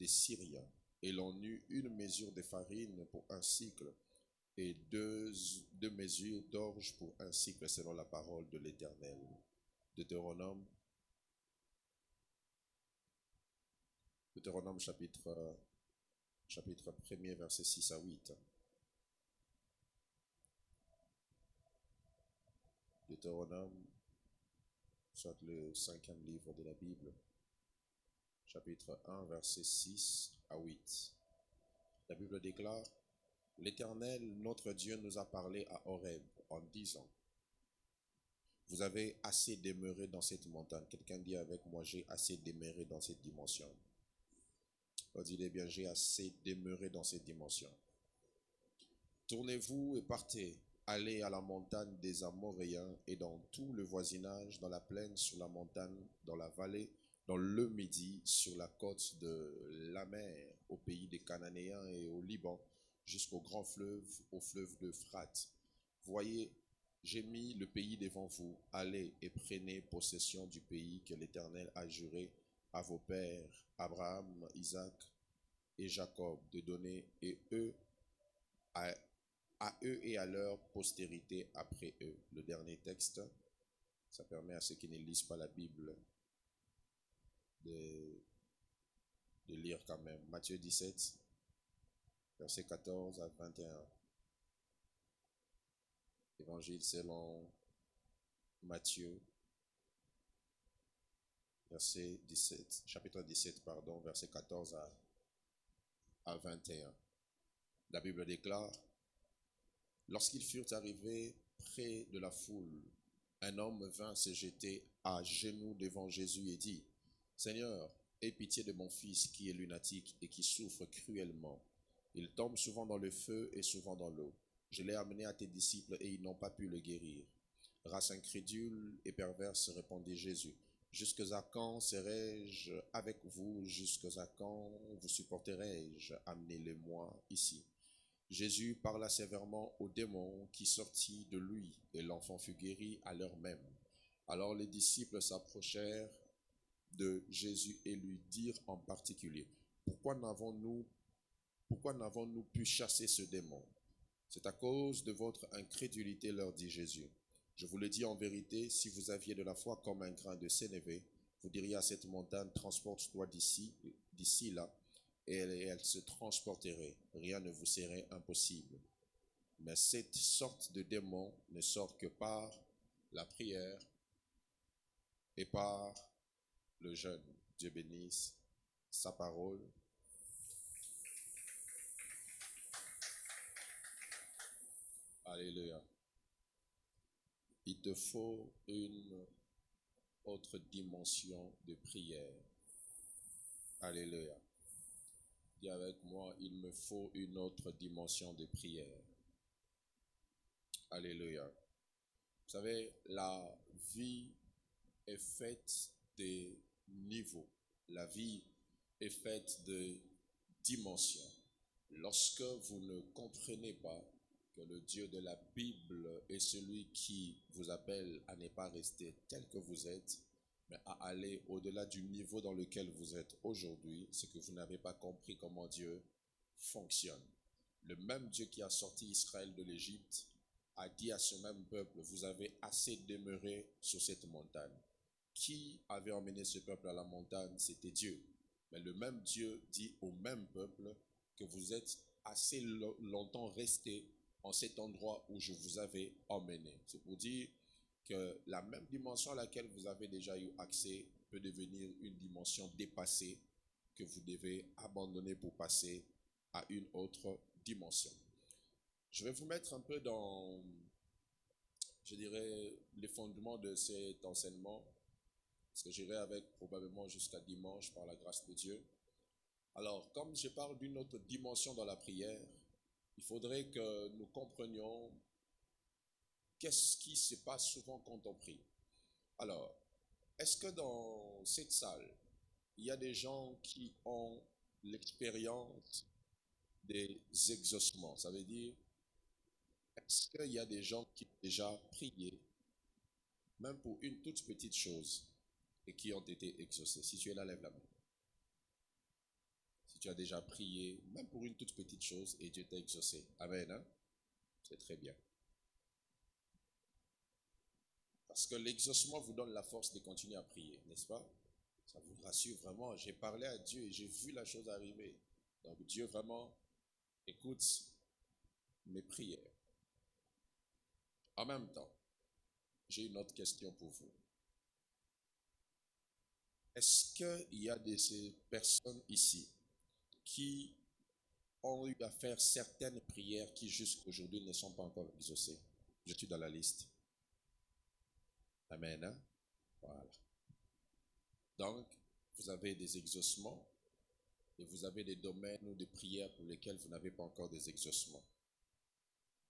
des Syriens, et l'on eut une mesure de farine pour un cycle, et deux mesures d'orge pour un cycle, selon la parole de l'Éternel. Deutéronome chapitre 1er, versets 6 à 8. Deutéronome, soit le 5e livre de la Bible, chapitre 1, versets 6 à 8. La Bible déclare: L'Éternel, notre Dieu, nous a parlé à Horeb en disant: Vous avez assez demeuré dans cette montagne. Quelqu'un dit avec moi: j'ai assez demeuré dans cette dimension. Dites bien: j'ai assez demeuré dans cette dimension. Tournez-vous et partez. Allez à la montagne des Amoréens et dans tout le voisinage, dans la plaine, sur la montagne, dans la vallée, dans le Midi, sur la côte de la mer, au pays des Cananéens et au Liban, jusqu'au grand fleuve, au fleuve d'Euphrate. Voyez, j'ai mis le pays devant vous. Allez et prenez possession du pays que l'Éternel a juré à vos pères, Abraham, Isaac et Jacob, de donner, et à eux et à leur postérité après eux. Le dernier texte, ça permet à ceux qui ne lisent pas la Bible de lire quand même. Matthieu 17, versets 14 à 21. Évangile selon Matthieu, verset 17, chapitre 17, pardon, verset 14 à 21. La Bible déclare: Lorsqu'ils furent arrivés près de la foule, un homme vint se jeter à genoux devant Jésus et dit: Seigneur, aie pitié de mon fils qui est lunatique et qui souffre cruellement. Il tombe souvent dans le feu et souvent dans l'eau. Je l'ai amené à tes disciples et ils n'ont pas pu le guérir. Race incrédule et perverse, répondit Jésus. Jusqu'à quand serai-je avec vous? Jusqu'à quand vous supporterai-je? Amenez-le-moi ici. Jésus parla sévèrement au démon qui sortit de lui, et l'enfant fut guéri à l'heure même. Alors les disciples s'approchèrent de Jésus et lui dirent en particulier: Pourquoi n'avons-nous pu chasser ce démon? C'est à cause de votre incrédulité, leur dit Jésus. Je vous le dis en vérité, si vous aviez de la foi comme un grain de sénévé, vous diriez à cette montagne: transporte-toi d'ici là, et elle se transporterait. Rien ne vous serait impossible. Mais cette sorte de démon ne sort que par la prière et par le jeûne. Dieu bénisse sa parole. Alléluia. Il te faut une autre dimension de prière. Alléluia. Dis avec moi: il me faut une autre dimension de prière. Alléluia. Vous savez, la vie est faite de niveaux. La vie est faite de dimensions. Lorsque vous ne comprenez pas que le Dieu de la Bible est celui qui vous appelle à ne pas rester tel que vous êtes, mais à aller au-delà du niveau dans lequel vous êtes aujourd'hui, c'est que vous n'avez pas compris comment Dieu fonctionne. Le même Dieu qui a sorti Israël de l'Égypte a dit à ce même peuple: vous avez assez demeuré sur cette montagne. Qui avait emmené ce peuple à la montagne? C'était Dieu. Mais le même Dieu dit au même peuple que vous êtes assez longtemps resté en cet endroit où je vous avais emmené. C'est pour dire que la même dimension à laquelle vous avez déjà eu accès peut devenir une dimension dépassée que vous devez abandonner pour passer à une autre dimension. Je vais vous mettre un peu dans, je dirais, les fondements de cet enseignement, parce que j'irai avec probablement jusqu'à dimanche par la grâce de Dieu. Alors, comme je parle d'une autre dimension dans la prière, il faudrait que nous comprenions qu'est-ce qui se passe souvent quand on prie. Alors, est-ce que dans cette salle, il y a des gens qui ont l'expérience des exaucements? Ça veut dire, est-ce qu'il y a des gens qui ont déjà prié, même pour une toute petite chose, et qui ont été exaucés? Si tu es là, lève la main. tu as déjà prié, même pour une toute petite chose, et Dieu t'a exaucé. Amen. Hein? C'est très bien. Parce que l'exaucement vous donne la force de continuer à prier, n'est-ce pas? Ça vous rassure vraiment. J'ai parlé à Dieu et j'ai vu la chose arriver. Donc Dieu vraiment écoute mes prières. En même temps, j'ai une autre question pour vous. Est-ce qu'il y a de ces personnes ici qui ont eu à faire certaines prières qui jusqu'à aujourd'hui ne sont pas encore exaucées? Je suis dans la liste. Amen. Hein? Voilà. Donc, vous avez des exaucements et vous avez des domaines ou des prières pour lesquels vous n'avez pas encore des exaucements.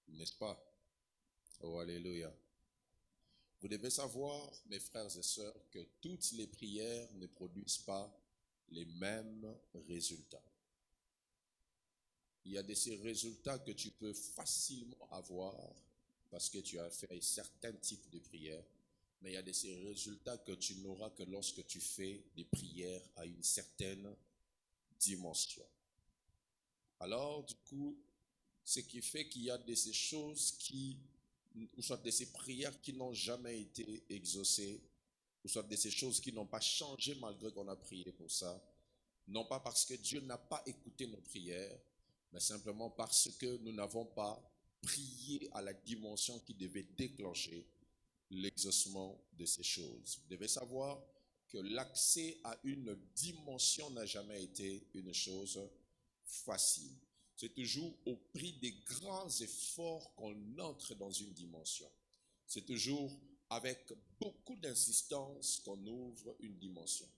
N'est-ce pas? Oh, alléluia. Vous devez savoir, mes frères et sœurs, que toutes les prières ne produisent pas les mêmes résultats. Il y a de ces résultats que tu peux facilement avoir parce que tu as fait certains types de prières, mais il y a de ces résultats que tu n'auras que lorsque tu fais des prières à une certaine dimension. Alors, du coup, ce qui fait qu'il y a de ces choses ou soit de ces prières qui n'ont jamais été exaucées, ou soit de ces choses qui n'ont pas changé malgré qu'on a prié pour ça, non pas parce que Dieu n'a pas écouté nos prières, mais simplement parce que nous n'avons pas prié à la dimension qui devait déclencher l'exaucement de ces choses. Vous devez savoir que l'accès à une dimension n'a jamais été une chose facile. C'est toujours au prix des grands efforts qu'on entre dans une dimension. C'est toujours avec beaucoup d'insistance qu'on ouvre une dimension.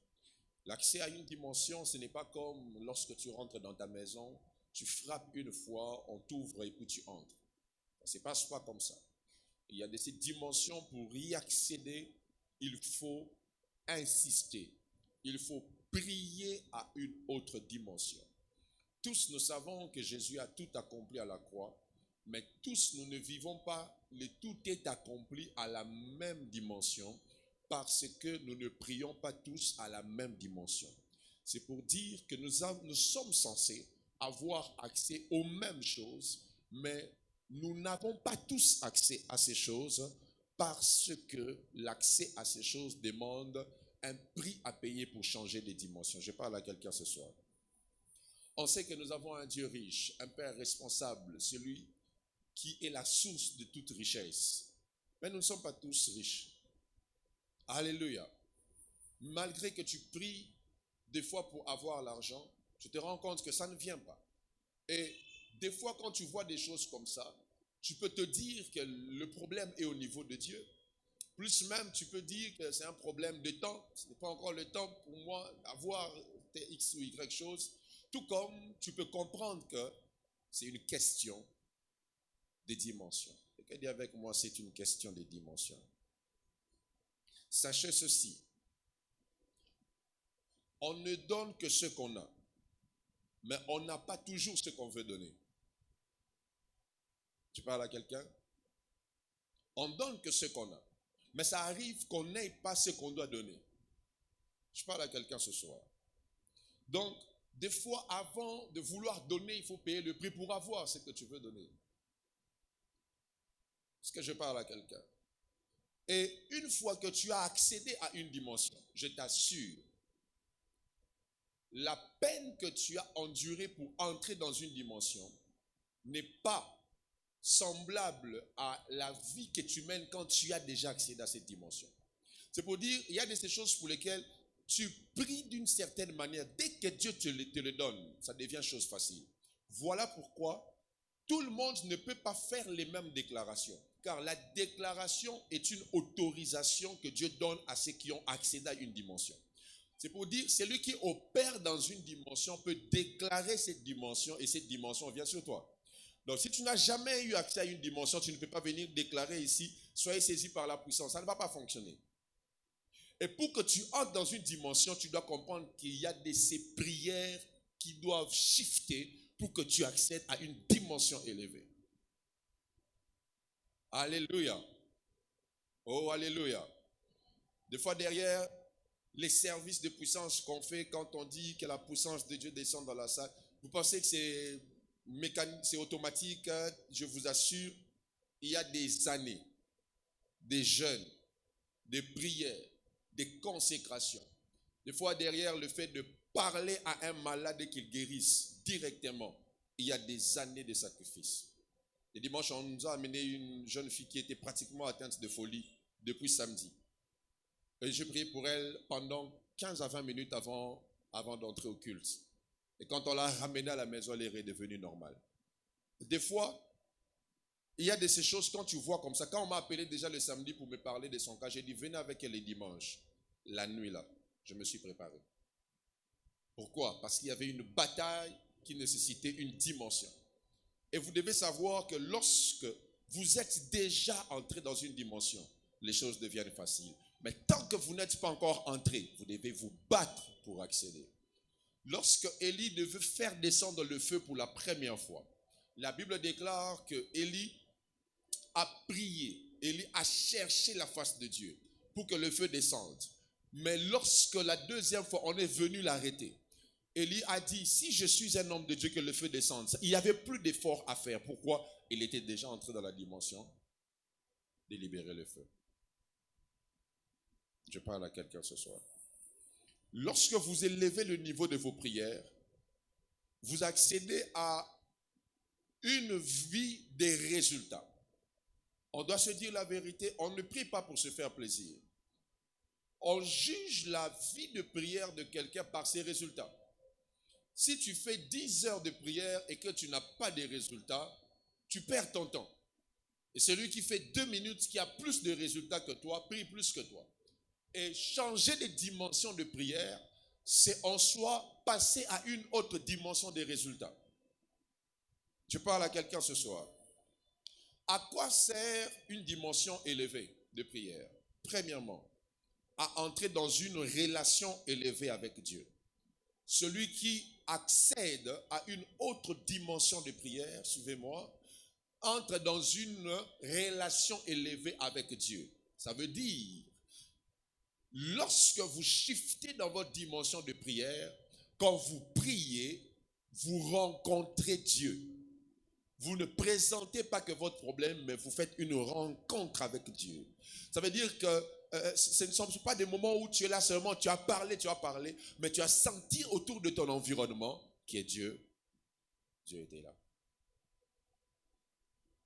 L'accès à une dimension, ce n'est pas comme lorsque tu rentres dans ta maison, tu frappes une fois, on t'ouvre et puis tu entres. Ça ne se passe pas comme ça. Il y a de ces dimensions, pour y accéder, il faut insister. Il faut prier à une autre dimension. Tous nous savons que Jésus a tout accompli à la croix, mais tous nous ne vivons pas le tout est accompli à la même dimension parce que nous ne prions pas tous à la même dimension. C'est pour dire que nous sommes censés avoir accès aux mêmes choses, mais nous n'avons pas tous accès à ces choses parce que l'accès à ces choses demande un prix à payer pour changer de dimension. Je parle à quelqu'un ce soir. On sait que nous avons un Dieu riche, un Père responsable, celui qui est la source de toute richesse. Mais nous ne sommes pas tous riches. Alléluia. Malgré que tu pries des fois pour avoir l'argent, tu te rends compte que ça ne vient pas. Et des fois, quand tu vois des choses comme ça, tu peux te dire que le problème est au niveau de Dieu. Plus même, tu peux dire que c'est un problème de temps. Ce n'est pas encore le temps pour moi d'avoir X ou Y chose. Tout comme tu peux comprendre que c'est une question de dimension. Quelqu'un dit avec moi, c'est une question de dimension. Sachez ceci. On ne donne que ce qu'on a. Mais on n'a pas toujours ce qu'on veut donner. Tu parles à quelqu'un? On donne que ce qu'on a. Mais ça arrive qu'on n'ait pas ce qu'on doit donner. Je parle à quelqu'un ce soir. Donc, des fois, avant de vouloir donner, il faut payer le prix pour avoir ce que tu veux donner. Est-ce que je parle à quelqu'un? Et une fois que tu as accédé à une dimension, je t'assure, la peine que tu as endurée pour entrer dans une dimension n'est pas semblable à la vie que tu mènes quand tu as déjà accédé à cette dimension. C'est pour dire, il y a de ces choses pour lesquelles tu pries d'une certaine manière. Dès que Dieu te le donne, ça devient chose facile. Voilà pourquoi tout le monde ne peut pas faire les mêmes déclarations. Car la déclaration est une autorisation que Dieu donne à ceux qui ont accédé à une dimension. C'est pour dire, celui qui opère dans une dimension peut déclarer cette dimension et cette dimension vient sur toi. Donc, si tu n'as jamais eu accès à une dimension, tu ne peux pas venir déclarer ici, soyez saisi par la puissance. Ça ne va pas fonctionner. Et pour que tu entres dans une dimension, tu dois comprendre qu'il y a ces prières qui doivent shifter pour que tu accèdes à une dimension élevée. Alléluia. Oh, alléluia. Des fois derrière, les services de puissance qu'on fait quand on dit que la puissance de Dieu descend dans la salle, vous pensez que c'est mécanique, c'est automatique? Je vous assure, il y a des années, des jeûnes, des prières, des consécrations. Des fois, derrière le fait de parler à un malade et qu'il guérisse directement, il y a des années de sacrifice. Le dimanche, on nous a amené une jeune fille qui était pratiquement atteinte de folie depuis samedi. Et j'ai prié pour elle pendant 15 à 20 minutes avant d'entrer au culte. Et quand on l'a ramenée à la maison, elle est redevenue normale. Des fois, il y a de ces choses quand tu vois comme ça. Quand on m'a appelé déjà le samedi pour me parler de son cas, j'ai dit venez avec elle les dimanches. La nuit là, je me suis préparé. Pourquoi? Parce qu'il y avait une bataille qui nécessitait une dimension. Et vous devez savoir que lorsque vous êtes déjà entré dans une dimension, les choses deviennent faciles. Mais tant que vous n'êtes pas encore entré, vous devez vous battre pour accéder. Lorsque Élie devait faire descendre le feu pour la première fois, la Bible déclare que Élie a prié, Élie a cherché la face de Dieu pour que le feu descende. Mais lorsque la deuxième fois, on est venu l'arrêter, Élie a dit, si je suis un homme de Dieu, que le feu descende. Il n'y avait plus d'effort à faire. Pourquoi? Il était déjà entré dans la dimension de libérer le feu. Je parle à quelqu'un ce soir. Lorsque vous élevez le niveau de vos prières, vous accédez à une vie des résultats. On doit se dire la vérité, on ne prie pas pour se faire plaisir. On juge la vie de prière de quelqu'un par ses résultats. Si tu fais 10 heures de prière et que tu n'as pas de résultats, tu perds ton temps. Et celui qui fait 2 minutes, qui a plus de résultats que toi, prie plus que toi. Et changer de dimension de prière, c'est en soi passer à une autre dimension des résultats. Je parle à quelqu'un ce soir. À quoi sert une dimension élevée de prière? Premièrement, à entrer dans une relation élevée avec Dieu. Celui qui accède à une autre dimension de prière, suivez-moi, entre dans une relation élevée avec Dieu. Ça veut dire, lorsque vous shiftez dans votre dimension de prière, quand vous priez, vous rencontrez Dieu. Vous ne présentez pas que votre problème, mais vous faites une rencontre avec Dieu. Ça veut dire que ce ne sont pas des moments où tu es là seulement, tu as parlé, mais tu as senti autour de ton environnement qui est Dieu. Dieu était là.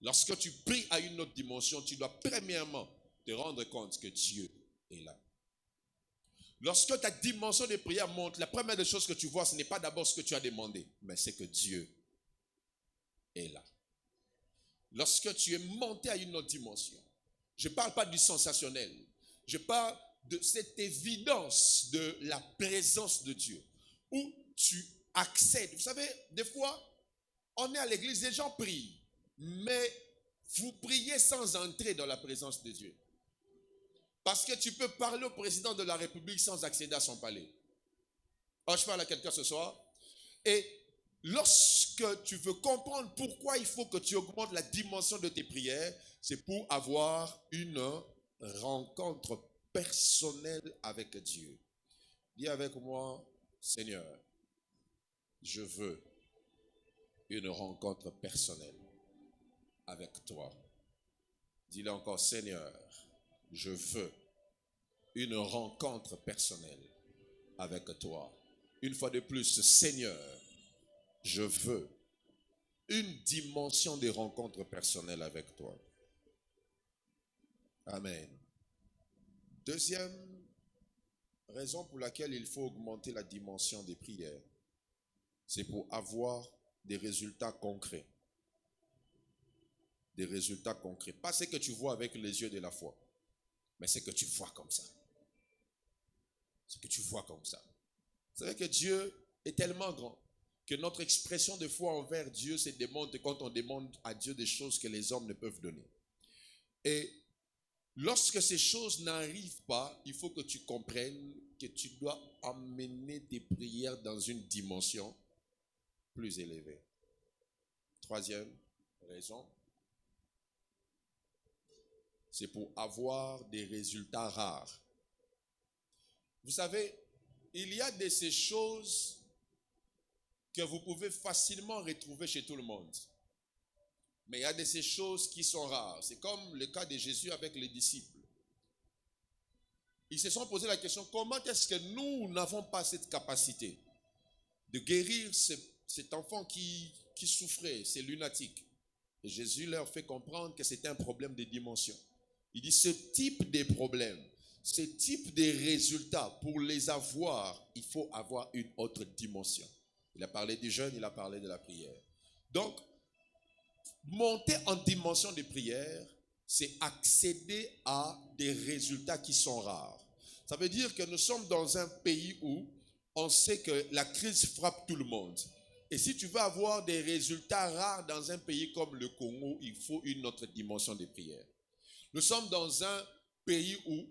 Lorsque tu pries à une autre dimension, tu dois premièrement te rendre compte que Dieu est là. Lorsque ta dimension de prière monte, la première des choses que tu vois, ce n'est pas d'abord ce que tu as demandé, mais c'est que Dieu est là. Lorsque tu es monté à une autre dimension, je ne parle pas du sensationnel, je parle de cette évidence de la présence de Dieu, où tu accèdes. Vous savez, des fois, on est à l'église, les gens prient, mais vous priez sans entrer dans la présence de Dieu. Parce que tu peux parler au président de la République sans accéder à son palais. Alors, je parle à quelqu'un ce soir. Et lorsque tu veux comprendre pourquoi il faut que tu augmentes la dimension de tes prières, c'est pour avoir une rencontre personnelle avec Dieu. Dis avec moi, Seigneur, je veux une rencontre personnelle avec toi. Dis-le encore, Seigneur, je veux une rencontre personnelle avec toi. Une fois de plus, Seigneur, je veux une dimension de rencontre personnelle avec toi. Amen. Deuxième raison pour laquelle il faut augmenter la dimension des prières, c'est pour avoir des résultats concrets. Des résultats concrets. Pas ce que tu vois avec les yeux de la foi, mais ce que tu vois comme ça. Ce que tu vois comme ça. Vous savez que Dieu est tellement grand que notre expression de foi envers Dieu se démontre quand on demande à Dieu des choses que les hommes ne peuvent donner. Et lorsque ces choses n'arrivent pas, il faut que tu comprennes que tu dois amener tes prières dans une dimension plus élevée. Troisième raison, c'est pour avoir des résultats rares. Vous savez, il y a de ces choses que vous pouvez facilement retrouver chez tout le monde. Mais il y a de ces choses qui sont rares. C'est comme le cas de Jésus avec les disciples. Ils se sont posé la question, comment est-ce que nous n'avons pas cette capacité de guérir cet enfant qui souffrait, ces lunatiques? Et Jésus leur fait comprendre que c'était un problème de dimension. Il dit, ce type de problème, ce type de résultats, pour les avoir, il faut avoir une autre dimension. Il a parlé du jeûne, il a parlé de la prière. Donc, monter en dimension de prière, c'est accéder à des résultats qui sont rares. Ça veut dire que nous sommes dans un pays où on sait que la crise frappe tout le monde. Et si tu veux avoir des résultats rares dans un pays comme le Congo, il faut une autre dimension de prière. Nous sommes dans un pays où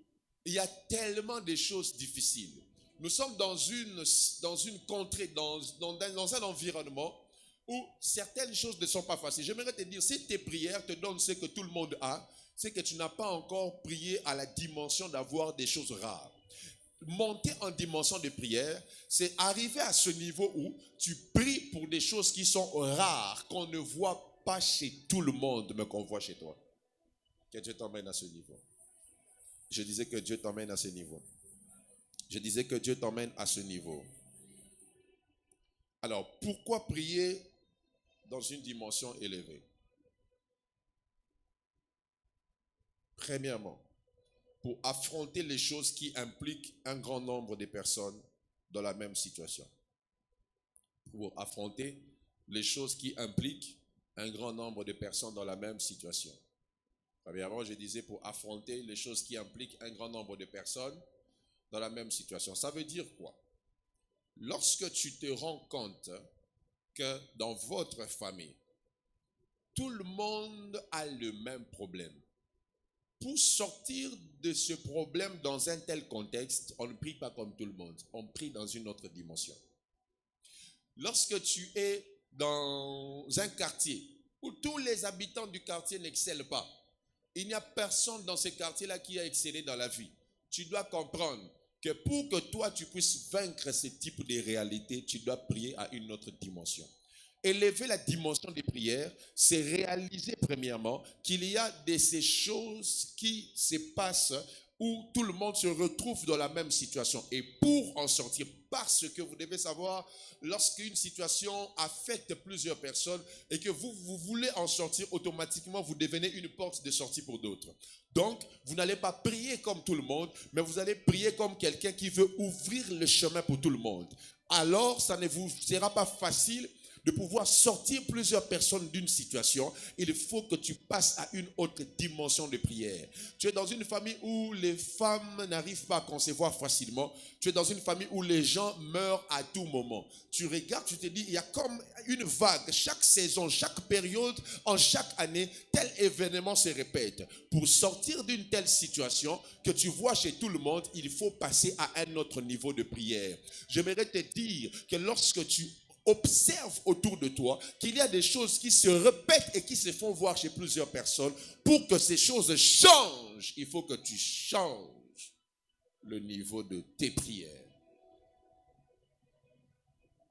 il y a tellement de choses difficiles. Nous sommes dans une contrée, dans un environnement où certaines choses ne sont pas faciles. J'aimerais te dire, si tes prières te donnent ce que tout le monde a, c'est que tu n'as pas encore prié à la dimension d'avoir des choses rares. Monter en dimension de prière, c'est arriver à ce niveau où tu pries pour des choses qui sont rares, qu'on ne voit pas chez tout le monde, mais qu'on voit chez toi. Que Dieu t'emmène à ce niveau. Je disais que Dieu t'emmène à ce niveau. Je disais que Dieu t'emmène à ce niveau. Alors, pourquoi prier dans une dimension élevée? Premièrement, pour affronter les choses qui impliquent un grand nombre de personnes dans la même situation. Pour affronter les choses qui impliquent un grand nombre de personnes dans la même situation. Premièrement, je disais pour affronter les choses qui impliquent un grand nombre de personnes dans la même situation. Ça veut dire quoi? Lorsque tu te rends compte que dans votre famille, tout le monde a le même problème. Pour sortir de ce problème dans un tel contexte, on ne prie pas comme tout le monde. On prie dans une autre dimension. Lorsque tu es dans un quartier où tous les habitants du quartier n'excellent pas, il n'y a personne dans ce quartier-là qui a excellé dans la vie. Tu dois comprendre que pour que toi tu puisses vaincre ce type de réalité, tu dois prier à une autre dimension. Élever la dimension des prières, c'est réaliser premièrement qu'il y a de ces choses qui se passent où tout le monde se retrouve dans la même situation. Et pour en sortir, parce que vous devez savoir, lorsqu'une situation affecte plusieurs personnes et que vous voulez en sortir, automatiquement, vous devenez une porte de sortie pour d'autres. Donc, vous n'allez pas prier comme tout le monde, mais vous allez prier comme quelqu'un qui veut ouvrir le chemin pour tout le monde. Alors, ça ne vous sera pas facile de pouvoir sortir plusieurs personnes d'une situation. Il faut que tu passes à une autre dimension de prière. Tu es dans une famille où les femmes n'arrivent pas à concevoir facilement. Tu es dans une famille où les gens meurent à tout moment. Tu regardes, tu te dis, il y a comme une vague. Chaque saison, chaque période, en chaque année, tel événement se répète. Pour sortir d'une telle situation que tu vois chez tout le monde, il faut passer à un autre niveau de prière. J'aimerais te dire que lorsque tu observe autour de toi qu'il y a des choses qui se répètent et qui se font voir chez plusieurs personnes. Pour que ces choses changent, il faut que tu changes le niveau de tes prières.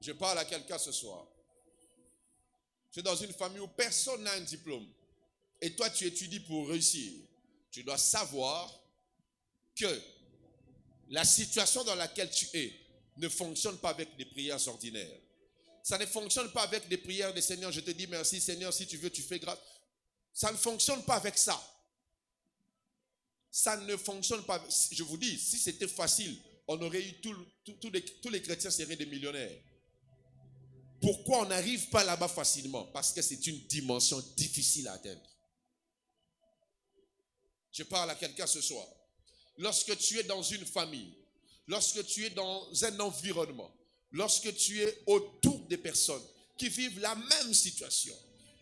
Je parle à quelqu'un ce soir. Tu es dans une famille où personne n'a un diplôme et toi tu étudies pour réussir. Tu dois savoir que la situation dans laquelle tu es ne fonctionne pas avec des prières ordinaires. Ça ne fonctionne pas avec des prières de Seigneur, je te dis merci Seigneur, si tu veux, tu fais grâce. Ça ne fonctionne pas avec ça. Ça ne fonctionne pas. Je vous dis, si c'était facile, on aurait eu tous les chrétiens seraient des millionnaires. Pourquoi on n'arrive pas là-bas facilement? Parce que c'est une dimension difficile à atteindre. Je parle à quelqu'un ce soir. Lorsque tu es dans une famille, lorsque tu es dans un environnement, lorsque tu es autour des personnes qui vivent la même situation,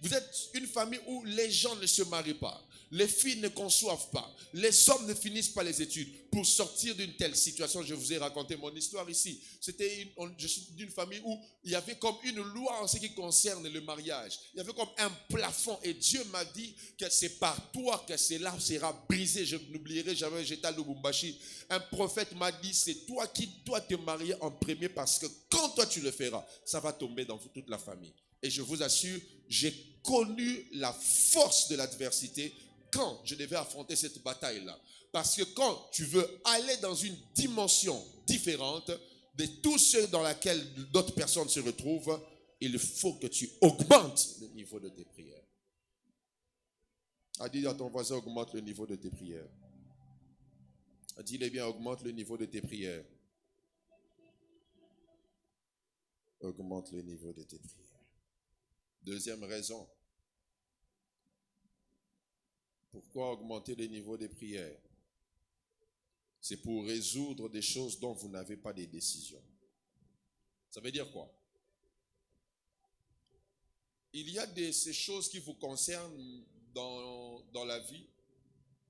Vous êtes une famille où les gens ne se marient pas. Les filles ne conçoivent pas. Les hommes ne finissent pas les études. Pour sortir d'une telle situation, je vous ai raconté mon histoire ici. Je suis d'une famille où il y avait comme une loi en ce qui concerne le mariage. Il y avait comme un plafond. Et Dieu m'a dit que c'est par toi que cela sera brisé. Je n'oublierai jamais, j'étais à Lubumbashi. Un prophète m'a dit, c'est toi qui dois te marier en premier parce que quand toi tu le feras, ça va tomber dans toute la famille. Et je vous assure, j'ai connu la force de l'adversité quand je devais affronter cette bataille-là. Parce que quand tu veux aller dans une dimension différente de tous ceux dans laquelle d'autres personnes se retrouvent, il faut que tu augmentes le niveau de tes prières. Dis à ton voisin, augmente le niveau de tes prières. Dis-le bien, augmente le niveau de tes prières. Augmente le niveau de tes prières. Deuxième raison. Pourquoi augmenter le niveau des prières? C'est pour résoudre des choses dont vous n'avez pas de décision. Ça veut dire quoi? Il y a ces choses qui vous concernent dans la vie,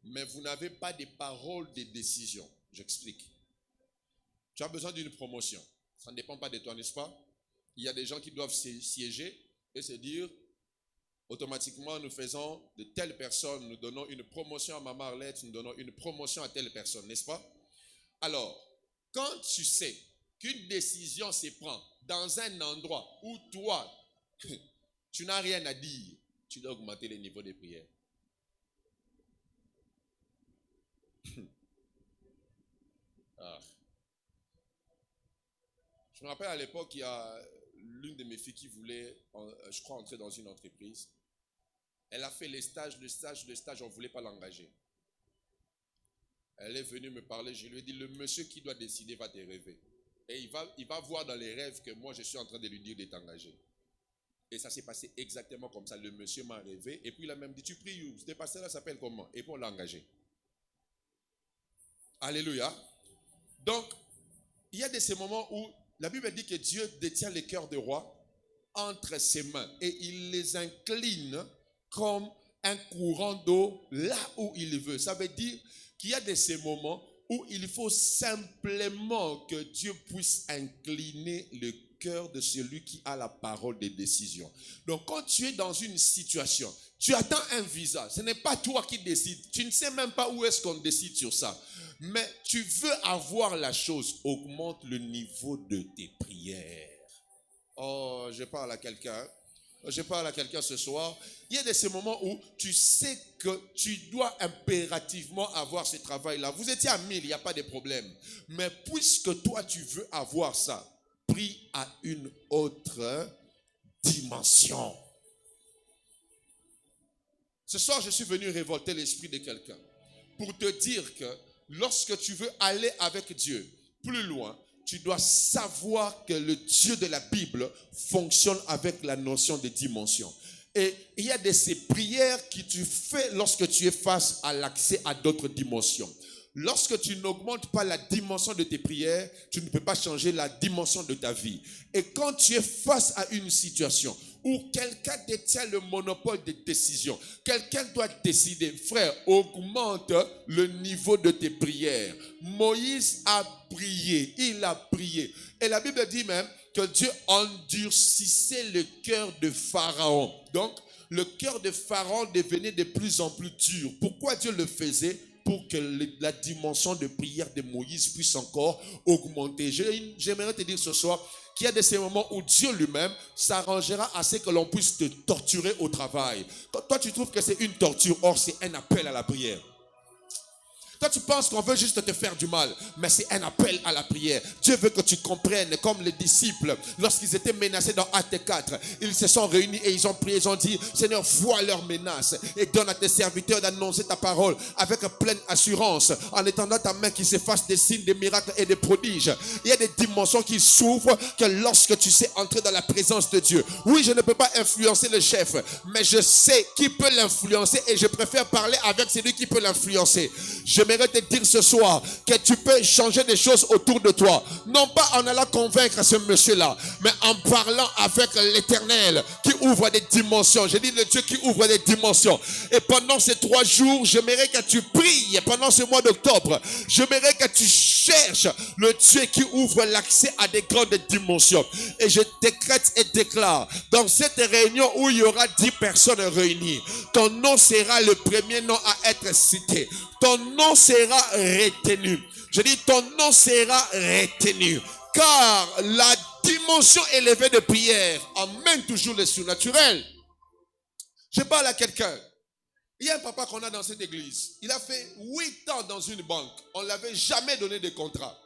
mais vous n'avez pas de paroles de décision. J'explique. Tu as besoin d'une promotion. Ça ne dépend pas de toi, n'est-ce pas? Il y a des gens qui doivent siéger et se dire, automatiquement, nous faisons de telle personne, nous donnons une promotion à Maman Arlette, nous donnons une promotion à telle personne, n'est-ce pas? Alors, quand tu sais qu'une décision se prend dans un endroit où toi, tu n'as rien à dire, tu dois augmenter le niveau de prière. Je me rappelle à l'époque, il y a l'une de mes filles qui voulait, je crois, entrer dans une entreprise. Elle a fait les stages, on ne voulait pas l'engager. Elle est venue me parler, je lui ai dit, le monsieur qui doit décider va te rêver. Et il va voir dans les rêves que moi je suis en train de lui dire de t'engager. Et ça s'est passé exactement comme ça. Le monsieur m'a rêvé et puis il a même dit, tu pries où? Ce pasteur-là s'appelle comment? Et puis on l'a engagé. Alléluia. Donc, il y a de ces moments où la Bible dit que Dieu détient les cœurs des rois entre ses mains et il les incline comme un courant d'eau là où il veut. Ça veut dire qu'il y a de ces moments où il faut simplement que Dieu puisse incliner le cœur de celui qui a la parole de décision. Donc quand tu es dans une situation, tu attends un visa, ce n'est pas toi qui décides, tu ne sais même pas où est-ce qu'on décide sur ça, mais tu veux avoir la chose, augmente le niveau de tes prières. Oh, je parle à quelqu'un. Je parle à quelqu'un ce soir. Il y a de ces moments où tu sais que tu dois impérativement avoir ce travail-là. Vous étiez à 1000, il n'y a pas de problème. Mais puisque toi, tu veux avoir ça, prie à une autre dimension. Ce soir, je suis venu révolter l'esprit de quelqu'un pour te dire que lorsque tu veux aller avec Dieu plus loin, tu dois savoir que le Dieu de la Bible fonctionne avec la notion de dimension. Et il y a de ces prières que tu fais lorsque tu es face à l'accès à d'autres dimensions. Lorsque tu n'augmentes pas la dimension de tes prières, tu ne peux pas changer la dimension de ta vie. Et quand tu es face à une situation où quelqu'un détient le monopole de décision, quelqu'un doit décider, frère, augmente le niveau de tes prières. Moïse a prié, il a prié. Et la Bible dit même que Dieu endurcissait le cœur de Pharaon. Donc, le cœur de Pharaon devenait de plus en plus dur. Pourquoi Dieu le faisait? Pour que la dimension de prière de Moïse puisse encore augmenter. J'aimerais te dire ce soir qu'il y a de ces moments où Dieu lui-même s'arrangera à ce que l'on puisse te torturer au travail. Toi, tu trouves que c'est une torture, or c'est un appel à la prière. Toi, tu penses qu'on veut juste te faire du mal, mais c'est un appel à la prière. Dieu veut que tu comprennes, comme les disciples, lorsqu'ils étaient menacés dans Actes 4, ils se sont réunis et ils ont prié, ils ont dit, Seigneur, vois leurs menaces et donne à tes serviteurs d'annoncer ta parole avec pleine assurance, en étendant ta main qui se fasse des signes, des miracles et des prodiges. Il y a des dimensions qui s'ouvrent que lorsque tu sais entrer dans la présence de Dieu. Oui, je ne peux pas influencer le chef, mais je sais qui peut l'influencer et je préfère parler avec celui qui peut l'influencer. J'aimerais te dire ce soir que tu peux changer des choses autour de toi. Non pas en allant convaincre ce monsieur-là, mais en parlant avec l'Éternel qui ouvre des dimensions. Je dis le Dieu qui ouvre des dimensions. Et pendant ces 3 jours, j'aimerais que tu pries. Pendant ce mois d'octobre, j'aimerais que tu cherches le Dieu qui ouvre l'accès à des grandes dimensions. Et je décrète et déclare, dans cette réunion où il y aura 10 personnes réunies, ton nom sera le premier nom à être cité. Ton nom sera retenu. Je dis ton nom sera retenu. Car la dimension élevée de prière amène toujours le surnaturel. Je parle à quelqu'un. Il y a un papa qu'on a dans cette église. Il a fait 8 ans dans une banque. On ne l'avait jamais donné de contrat.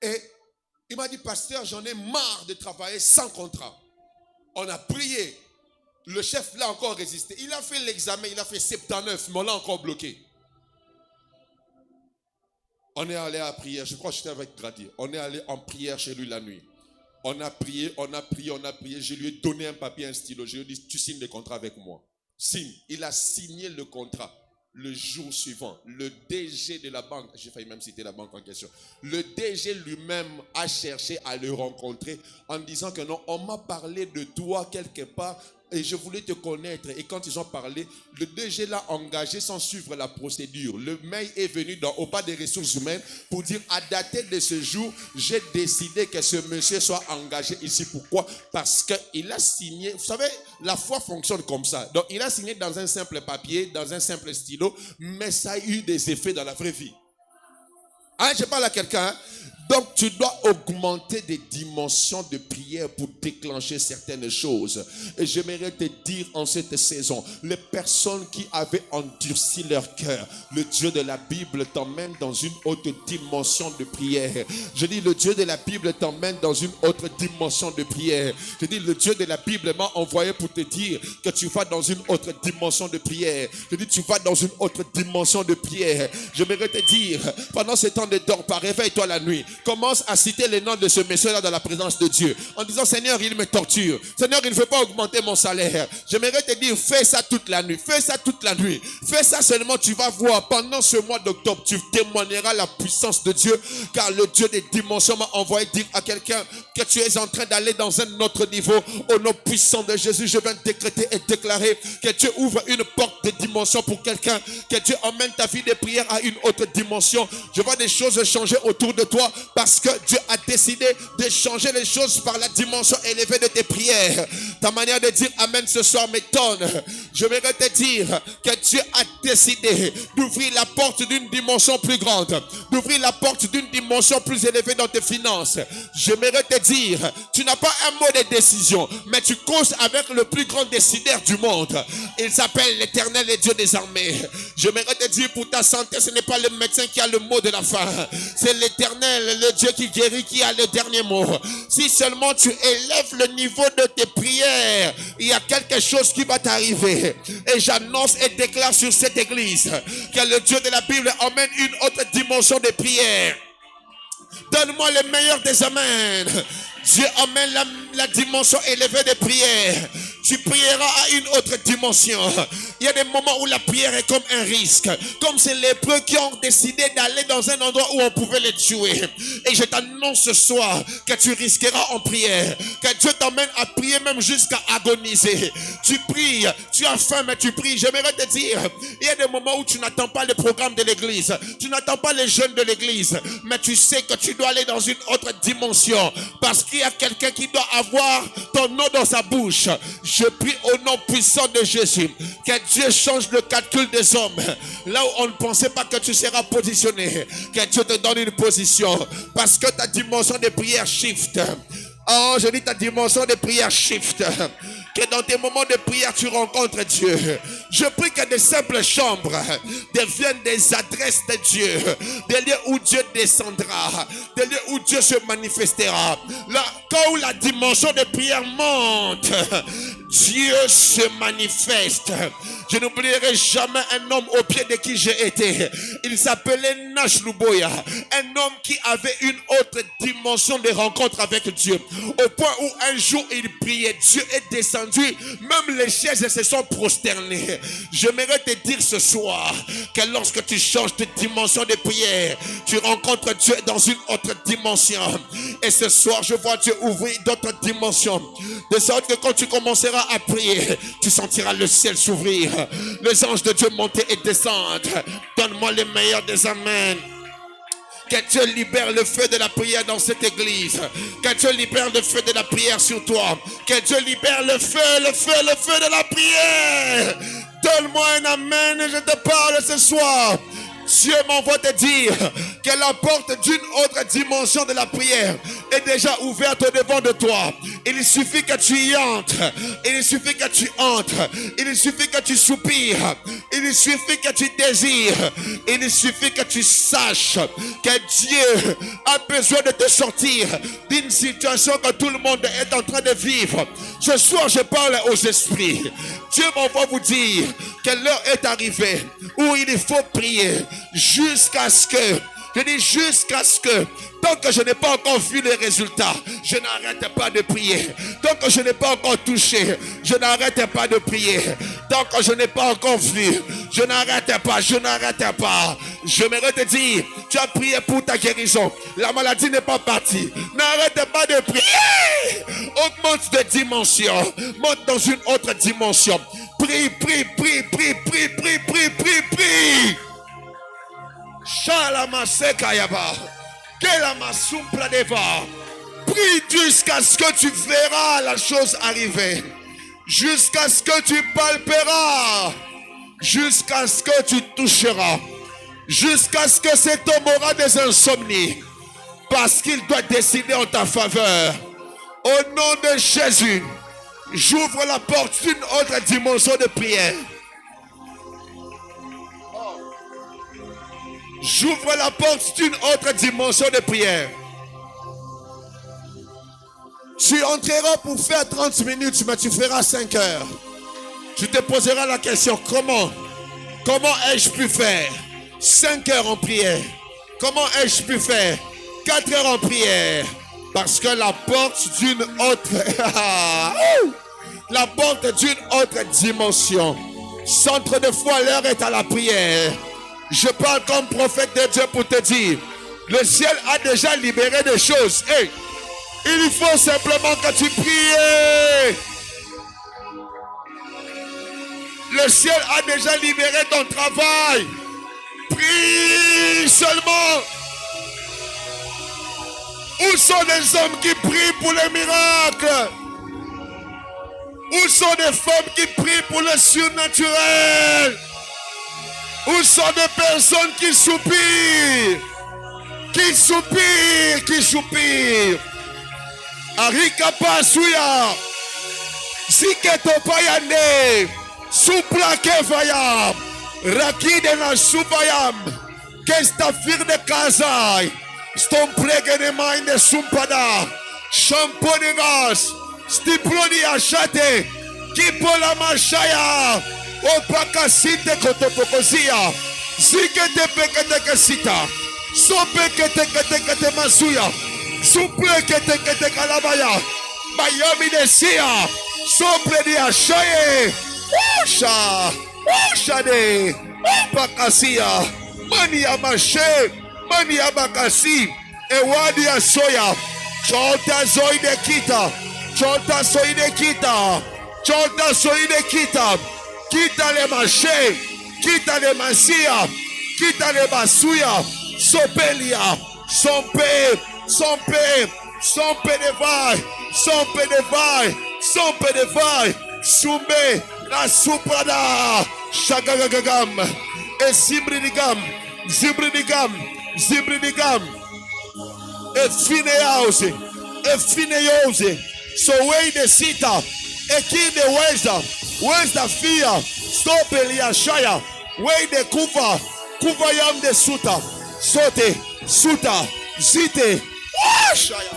Et il m'a dit, pasteur, j'en ai marre de travailler sans contrat. On a prié. Le chef l'a encore résisté. Il a fait l'examen, il a fait 79, mais on l'a encore bloqué. On est allé à prière. Je crois que j'étais avec Grady. On est allé en prière chez lui la nuit. On a prié, on a prié, on a prié. Je lui ai donné un papier, un stylo. Je lui ai dit, tu signes le contrat avec moi. Signe. Il a signé le contrat. Le jour suivant, le DG de la banque, j'ai failli même citer la banque en question, le DG lui-même a cherché à le rencontrer en disant que non, on m'a parlé de toi quelque part et je voulais te connaître. Et quand ils ont parlé, le DG l'a engagé sans suivre la procédure. Le mail est venu au pas des ressources humaines pour dire à dater de ce jour, j'ai décidé que ce monsieur soit engagé ici. Pourquoi? Parce qu'il a signé, vous savez, la foi fonctionne comme ça. Donc il a signé dans un simple papier, dans un simple stylo, mais ça a eu des effets dans la vraie vie. Hein, je parle à quelqu'un. Hein? Donc tu dois augmenter des dimensions de prière pour déclencher certaines choses. Et j'aimerais te dire en cette saison, les personnes qui avaient endurci leur cœur, le Dieu de la Bible t'emmène dans une autre dimension de prière. Je dis, le Dieu de la Bible t'emmène dans une autre dimension de prière. Je dis, le Dieu de la Bible m'a envoyé pour te dire que tu vas dans une autre dimension de prière. Je dis, tu vas dans une autre dimension de prière. J'aimerais te dire, pendant ce temps ne dors pas, réveille-toi la nuit. Commence à citer les noms de ce monsieur-là dans la présence de Dieu. En disant, Seigneur, il me torture. Seigneur, il ne veut pas augmenter mon salaire. J'aimerais te dire, fais ça toute la nuit. Fais ça toute la nuit. Fais ça seulement, tu vas voir. Pendant ce mois d'octobre, tu témoigneras la puissance de Dieu. Car le Dieu des dimensions m'a envoyé dire à quelqu'un que tu es en train d'aller dans un autre niveau. Au nom puissant de Jésus, je viens décréter et déclarer que Dieu ouvre une porte de dimension pour quelqu'un. Que Dieu emmène ta vie de prière à une autre dimension. Je vois des choses changer autour de toi. Parce que Dieu a décidé de changer les choses par la dimension élevée de tes prières. Ta manière de dire Amen ce soir m'étonne. Je voudrais te dire que Dieu a décidé d'ouvrir la porte d'une dimension plus grande. D'ouvrir la porte d'une dimension plus élevée dans tes finances. J'aimerais te dire, tu n'as pas un mot de décision, mais tu causes avec le plus grand décideur du monde. Il s'appelle l'Éternel et Dieu des armées. J'aimerais te dire, pour ta santé, ce n'est pas le médecin qui a le mot de la fin. C'est l'Éternel, le Dieu qui guérit, qui a le dernier mot. Si seulement tu élèves le niveau de tes prières, il y a quelque chose qui va t'arriver. Et j'annonce et déclare sur cette église que le Dieu de la Bible emmène une autre dimension de prière. Donne-moi le meilleur des amens. Dieu emmène la dimension élevée de prière. Tu prieras à une autre dimension. Il y a des moments où la prière est comme un risque. Comme ces lépreux qui ont décidé d'aller dans un endroit où on pouvait les tuer. Et je t'annonce ce soir que tu risqueras en prière. Que Dieu t'emmène à prier même jusqu'à agoniser. Tu pries, tu as faim mais tu pries. J'aimerais te dire, il y a des moments où tu n'attends pas le programme de l'église. Tu n'attends pas les jeunes de l'église. Mais tu sais que tu dois aller dans une autre dimension. Parce qu'il y a quelqu'un qui doit avoir ton nom dans sa bouche. Je prie au nom puissant de Jésus que Dieu change le calcul des hommes. Là où on ne pensait pas que tu seras positionné, que Dieu te donne une position. Parce que ta dimension de prière shift. Oh, je dis ta dimension de prière shift. Que dans tes moments de prière, tu rencontres Dieu. Je prie que des simples chambres deviennent des adresses de Dieu. Des lieux où Dieu descendra. Des lieux où Dieu se manifestera. Là, quand la dimension de prière monte, Dieu se manifeste. Je n'oublierai jamais un homme au pied de qui j'ai été. Il s'appelait Nash Luboya. Un homme qui avait une autre dimension de rencontre avec Dieu. Au point où un jour il priait, Dieu est descendu. Même les chaises se sont prosternées. J'aimerais te dire ce soir que lorsque tu changes de dimension de prière, tu rencontres Dieu dans une autre dimension. Et ce soir, je vois Dieu ouvrir d'autres dimensions. De sorte que quand tu commenceras à prier, tu sentiras le ciel s'ouvrir. Les anges de Dieu monter et descendre. Donne-moi le meilleur des amens. Que Dieu libère le feu de la prière dans cette église. Que Dieu libère le feu de la prière sur toi. Que Dieu libère le feu de la prière. Donne-moi un amen et je te parle ce soir. Dieu m'envoie te dire que la porte d'une autre dimension de la prière est déjà ouverte au devant de toi. Il suffit que tu y entres. Il suffit que tu entres. Il suffit que tu soupires. Il suffit que tu désires. Il suffit que tu saches que Dieu a besoin de te sortir d'une situation que tout le monde est en train de vivre. Ce soir, je parle aux esprits. Dieu m'envoie vous dire que l'heure est arrivée où il faut prier jusqu'à ce que, tant que je n'ai pas encore vu les résultats, je n'arrête pas de prier. Tant que je n'ai pas encore touché, je n'arrête pas de prier. Tant que je n'ai pas encore vu, je n'arrête pas. J'aimerais te dire, tu as prié pour ta guérison. La maladie n'est pas partie. N'arrête pas de prier. Augmente de dimension. Monte dans une autre dimension. Prie. Prie jusqu'à ce que tu verras la chose arriver. Jusqu'à ce que tu palperas. Jusqu'à ce que tu toucheras. Jusqu'à ce que cet homme aura des insomnies. Parce qu'il doit décider en ta faveur. Au nom de Jésus, j'ouvre la porte d'une autre dimension de prière. J'ouvre la porte d'une autre dimension de prière. Tu entreras pour faire 30 minutes, mais tu feras 5 heures. Tu te poseras la question, comment ai-je pu faire 5 heures en prière? Comment ai-je pu faire 4 heures en prière? Parce que la porte d'une autre dimension. Centre de foi, l'heure est à la prière. Je parle comme prophète de Dieu pour te dire, le ciel a déjà libéré des choses. Hey, il faut simplement que tu pries. Le ciel a déjà libéré ton travail. Prie seulement. Où sont les hommes qui prient pour les miracles? Où sont les femmes qui prient pour le surnaturel? Où sont des personnes qui soupirent? Qui soupirent? Arika pasuya. Siketo payane. Supla kevayam. Rakide na supayam. Kestafir de kazai. Stompleghe de maine sumpada. Champonigas. Stiploni achate. Kipola mashaya. Opakasite kotopokozia. Zikete pekete kesita. Sopekete masuya. Suplekete kalabaya. Miami desia. Sople di ashaye. Shade. Opakasia. Mani amashe. Mani abakasi. Ewadi asoya. Chota zoide kita. Chota soide kita. Chota soide kita. Kita le mashe. Kita le masia. Kita le basuya. Sopelia. Sompe de vai. Sompe de vai. Sume. La suprada. Shagagagam. E zibrinigam. E fineose. So way de sita. E ki de weza fia. Stopeli ashaya. Way de kuva yam de suta. Sote, suta, zite. Ashaya.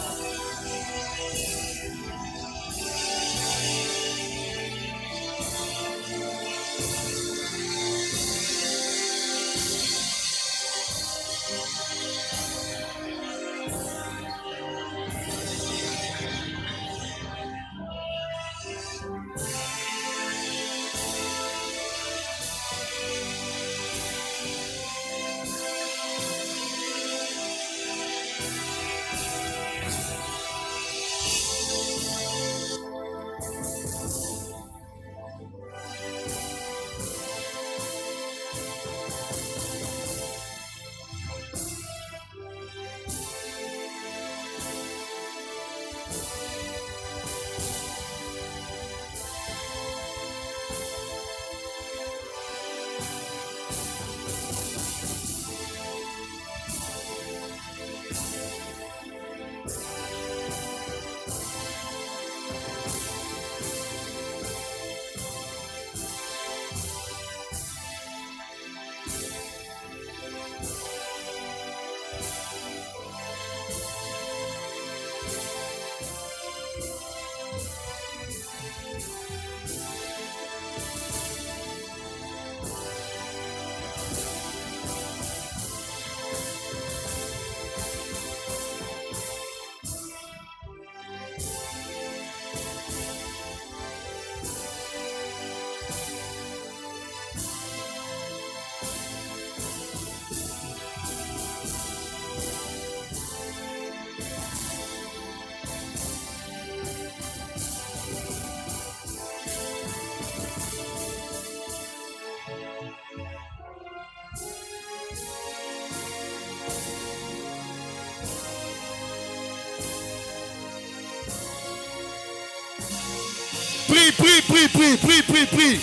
Prie, prie, prie, prie, prie, prie, prie.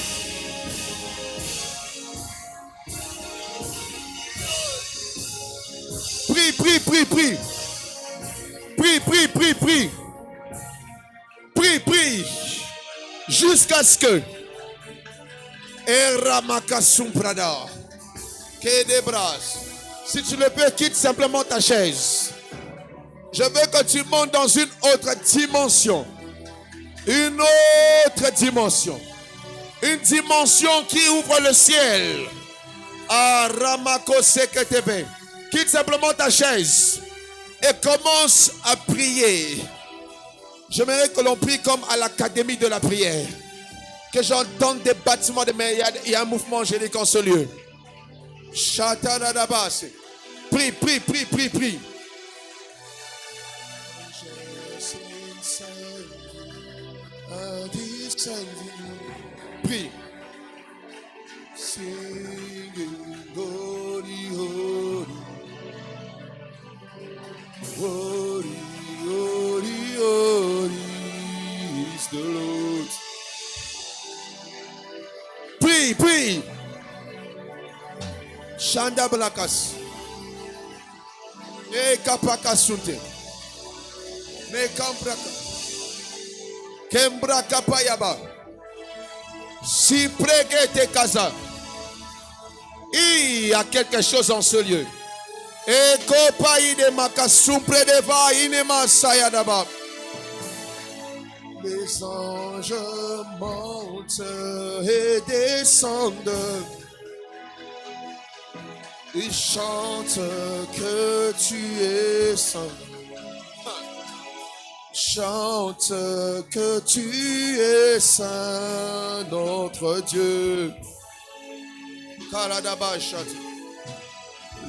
Prie, prie, prie, prie. Prie, prie, prie, prie. Prie, prie. Jusqu'à ce que Eramakasum Prada. Que des bras. Si tu le peux, quitte simplement ta chaise. Je veux que tu montes dans une autre dimension. Une autre dimension. Une dimension qui ouvre le ciel. Aramakoseke. Quitte simplement ta chaise et commence à prier. J'aimerais que l'on prie comme à l'académie de la prière. Que j'entende des battements de mains. Il y a un mouvement angélique en ce lieu. Prie, prie, prie, prie, prie. Prie. Holy, holy, holy is the Lord. Prie, prie. Shanda Blakas. E Kapakasunte. Me Kambraka. Kembra Kapayaba. Si prégete Kaza. Il y a quelque chose en ce lieu. Et Kopaïde Makasum Predeva Inema Sayadaba. Les anges montent et descendent. Ils chantent que tu es saint. Chante que tu es saint, notre Dieu.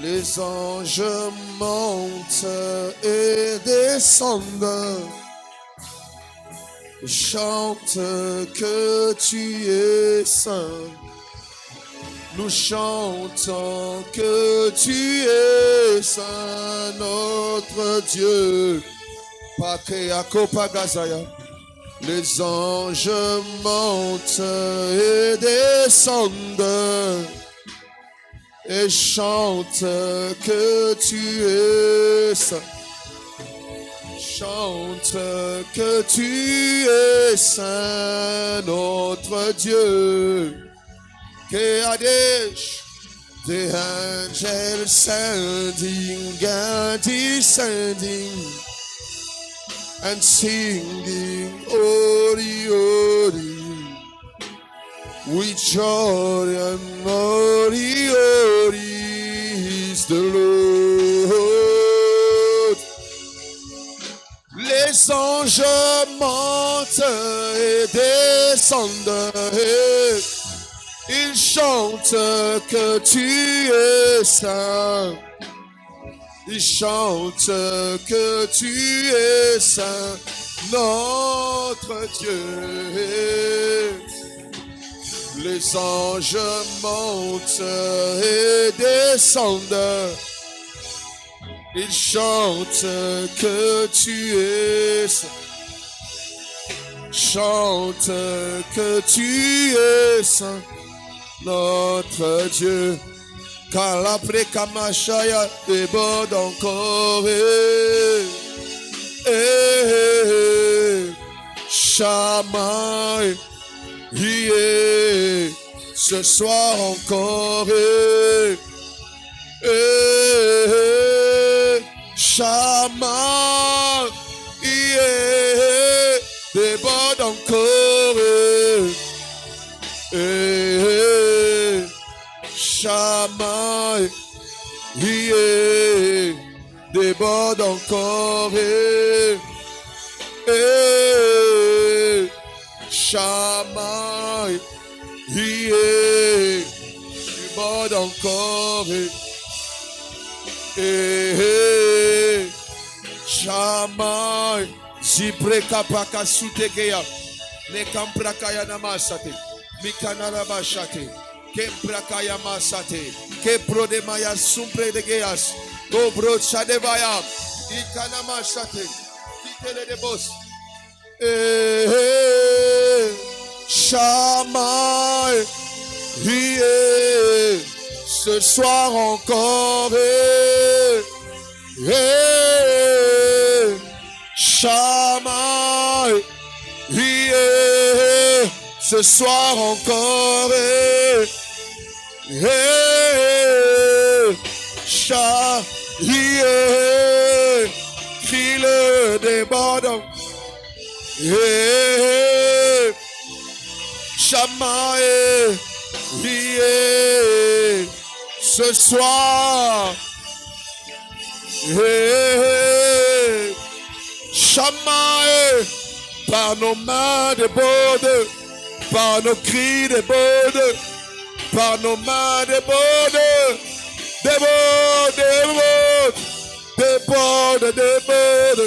Les anges montent et descendent. Chante que tu es saint. Nous chantons que tu es saint, notre Dieu. Les anges montent et descendent et chantent que tu es saint. Chante que tu es saint, notre Dieu. Que Adesh, the angels sending and descending and singing, Ori, Ori, with joy and Ori, Ori is the Lord. Les anges montent et descendent. Ils chantent que tu es saint. Ils chantent que tu es saint, notre Dieu. Les anges montent et descendent. Ils chantent que tu es saint. Chante que tu es saint, notre Dieu. Calapre Kamashaya déborde encore. Shamaï, ce soir encore. Shamaï, déborde encore. Shamaï, déborde encore. Shamaï, déborde encore. Shamaï, Zibreka Pakasutekeya, Nekamprakaya Namasate, Mikanara Bashate. Kemprakaya masate, Kepro maya sumpre de geas, Dobro chadevaya, Ikana masate, Kitele de bos. Shamaï, ce soir encore, Shamaï, ce soir encore, crie le débordant, Shamaï, ce soir, Shamaï, par nos mains de bode, par nos cris de bode, par nos mains de bode, des bodes, des bodes, des bodes,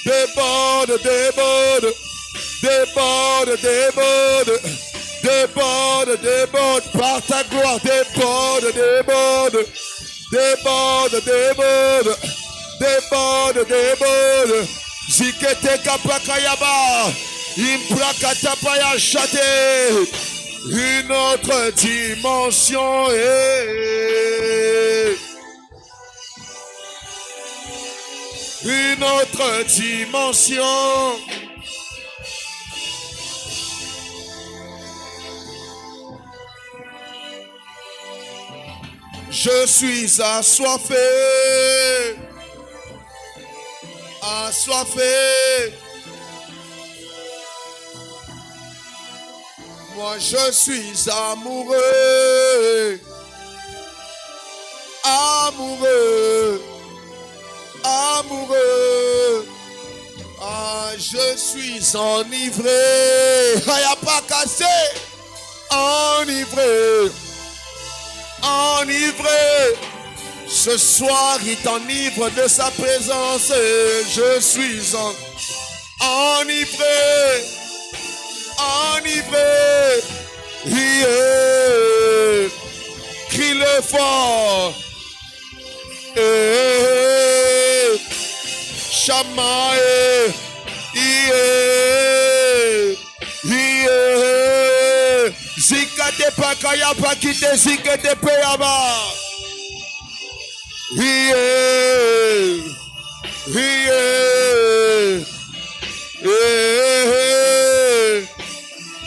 des bodes, des bodes, des bodes, des bodes, des bodes, des bodes, par ta gloire, des bodes, des bodes, des bodes, des bodes, des bodes, des bodes, Zikete kapakayaba, imprakatapaya chate, une autre dimension, une autre dimension. Je suis assoiffé, assoiffé. Moi je suis amoureux, amoureux, amoureux. Ah, je suis enivré, il n'y a pas cassé, enivré, enivré. Ce soir, il t'enivre de sa présence. Je suis enivré, enivré. Yeah. Crie-le fort. Shamaï. Zikate pakaya pakite zikate peyaba.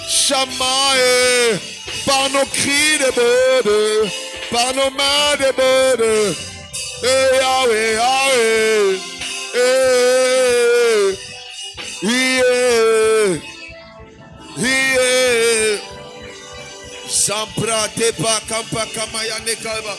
Shamaï, par nos cris de bode, par nos mains de bode, Yahweh, Yahweh, Sampra tepa kampa kamaya nekalba.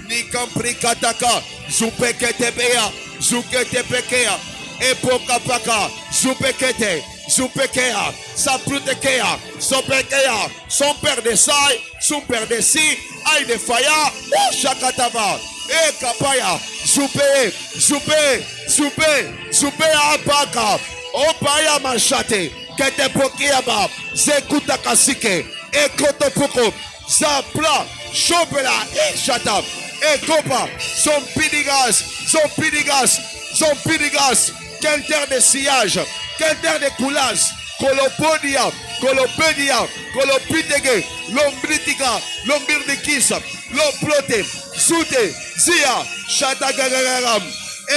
Nikampri kataka, zupekete beya, zukete pekea, epoka paka, zupekete, zupekea, saprutekea, sopekea, son père de sai, son père de si, aïe de faya, chakatava, e kapaya, zupe, zupe, zupe, zupe apaka, opaya machate, kete pokeaba, zekuta kasike, e kotopoko, zapla, chopela, e chatab. Et copa, son pidigas, son pidigas, son pidigas, quelle terre de sillage, quelle terre de coulage, colopodia, colopedia, colopitege, lombritica, lombirdiquisa, loplote, sute, zia, chatagagaram,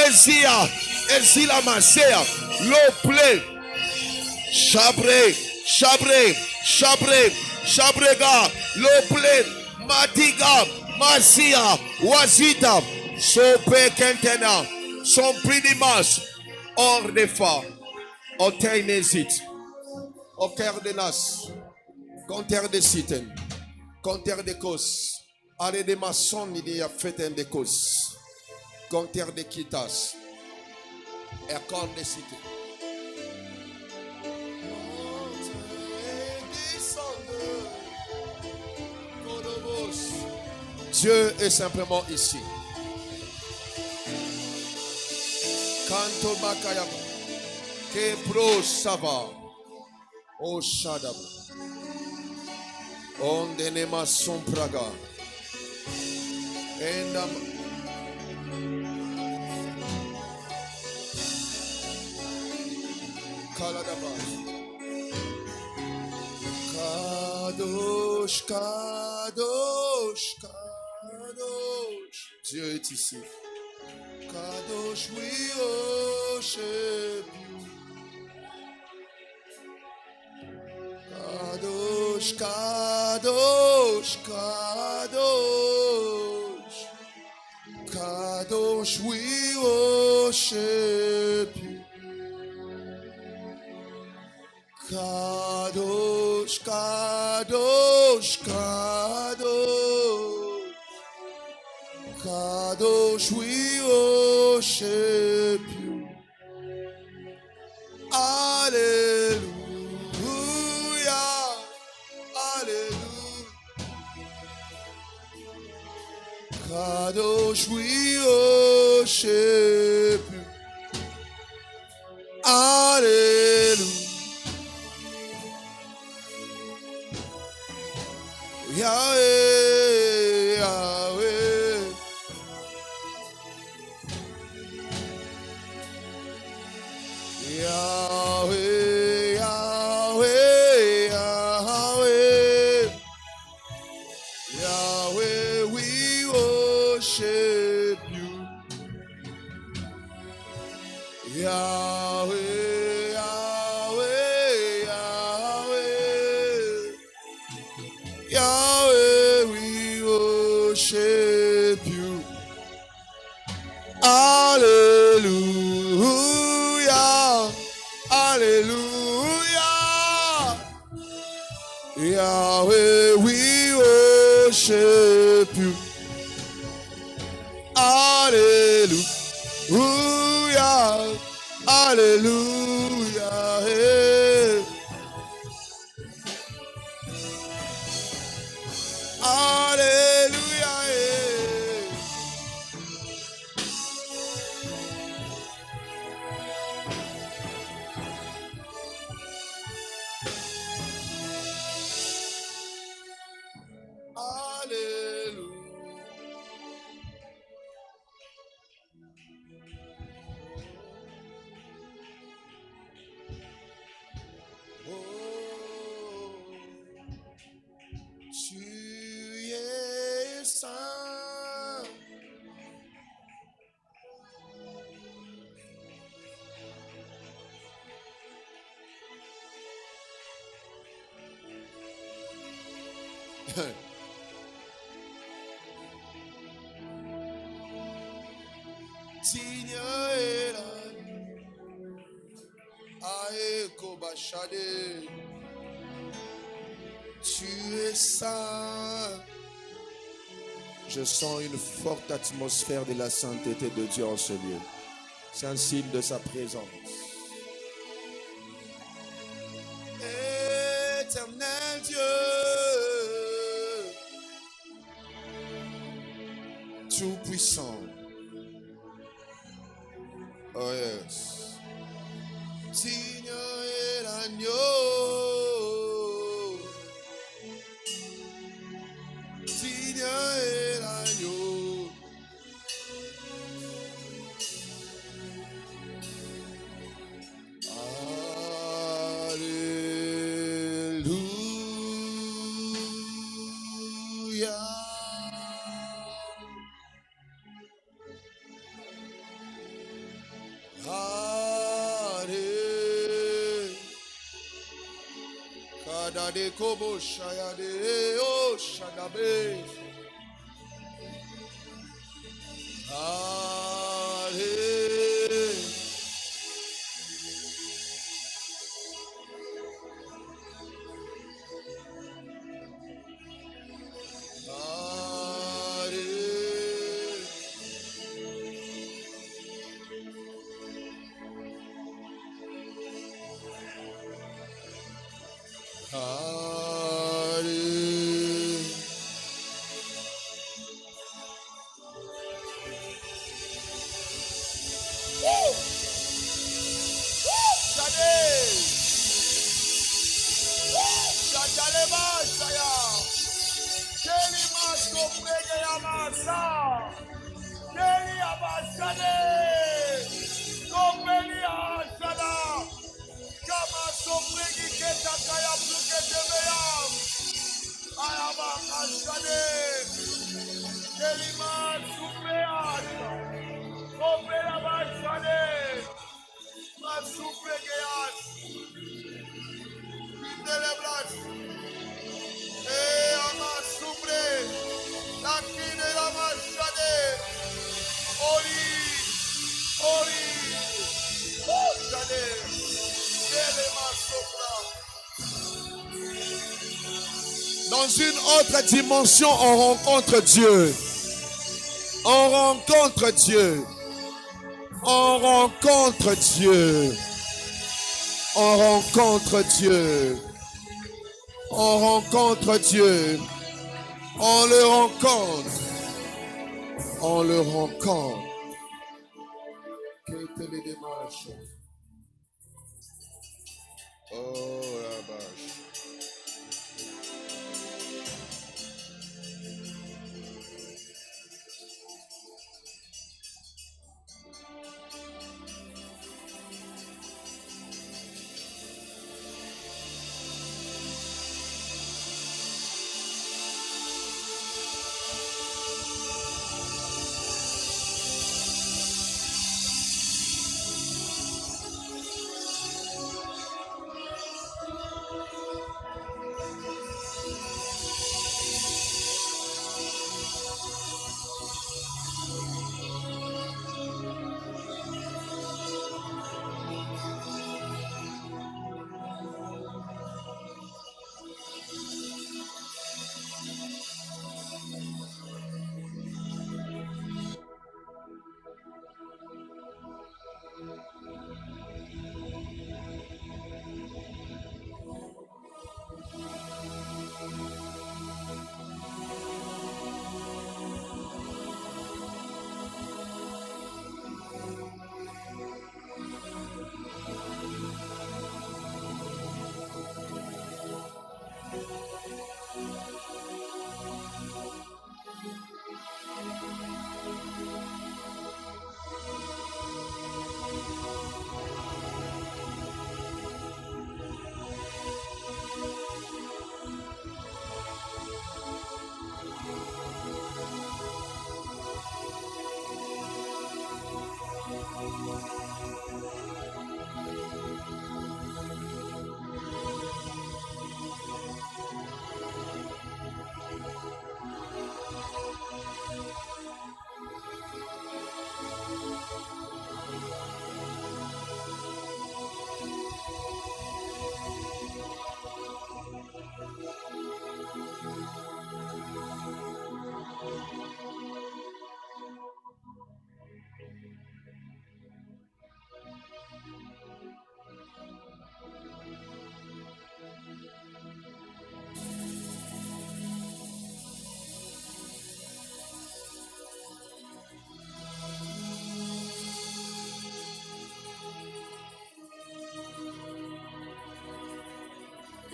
ezia, ezila masea, lople, chabre, chabre, chabre, chabrega, lople, matiga, Masia, Wazita, Sope Kentena, son pridimas, hors des phares, au Tainésit, au cœur de Nas, compteur de Sitten, compteur de Kos, allez de maçons, il y a fait un de Kos, compteur de Kitas, et corps de Sitten. Dieu est simplement ici. Kanto makayaba, kebro sava, o shadab, ondenema son praga, endam, kaladaba, Kadosh, Kadosh, Kadosh. Dieu est ici. Kadosh, we worship you. Kadosh, Kadosh, Kadosh. Kadosh, we worship you. Kadosh, Kadosh, Kadosh. Kadosh, we worship you. Hallelujah, hallelujah. Kadosh, we worship you. Hallelujah. Yahweh, Yahweh. Yahweh, Yahweh, Yahweh. Yahweh, we worship you. Yahweh, Yahweh, Yahweh. Yahweh, we worship you. Hallelujah, hallelujah. Yahweh, we worship you. Hallelujah, hallelujah. Hey. Hallelujah. Hey. Hallelujah. Oh, tu es saint. Tu es saint. Je sens une forte atmosphère de la sainteté de Dieu en ce lieu. C'est un signe de sa présence. Éternel Dieu, tout-puissant. Oh yes. Digne est l'agneau. Digne est l'agneau. Alléluia. Kadade kobo shayade o shadabe. Dans une autre dimension, on rencontre Dieu. On rencontre Dieu. On rencontre Dieu. On rencontre Dieu. On rencontre Dieu. On le rencontre. On le rencontre. Quelle les démarches? Oh la vache.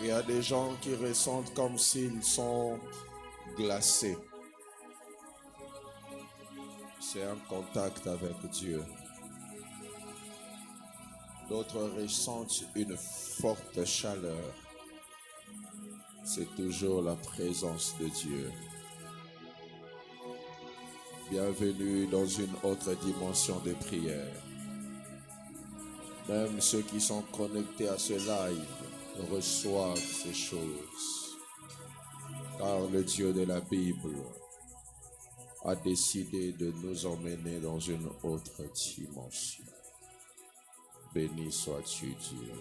Il y a des gens qui ressentent comme s'ils sont glacés. C'est un contact avec Dieu. D'autres ressentent une forte chaleur. C'est toujours la présence de Dieu. Bienvenue dans une autre dimension de prière. Même ceux qui sont connectés à ce live reçoivent ces choses. Car le Dieu de la Bible a décidé de nous emmener dans une autre dimension. Béni sois-tu Dieu.